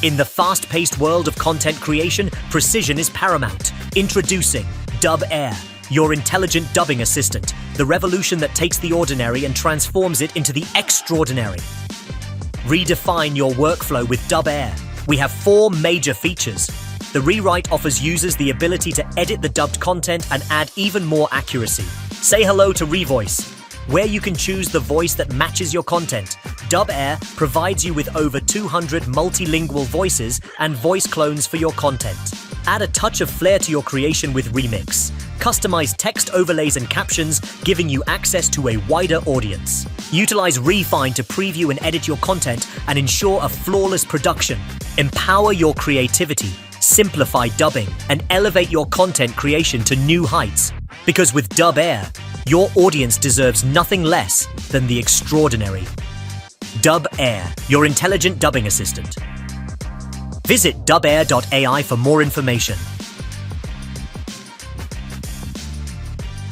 In the fast-paced world of content creation, precision is paramount. Introducing DubAir, your intelligent dubbing assistant, the revolution that takes the ordinary and transforms it into the extraordinary. Redefine your workflow with DubAir. We have 4 major features. The rewrite offers users the ability to edit the dubbed content and add even more accuracy. Say hello to Revoice, where you can choose the voice that matches your content. DubAir provides you with over 200 multilingual voices and voice clones for your content. Add a touch of flair to your creation with Remix. Customize text overlays and captions, giving you access to a wider audience. Utilize Refine to preview and edit your content and ensure a flawless production. Empower your creativity, simplify dubbing, and elevate your content creation to new heights. Because with DubAir, your audience deserves nothing less than the extraordinary. DubAir, your intelligent dubbing assistant. Visit DubAir.AI for more information.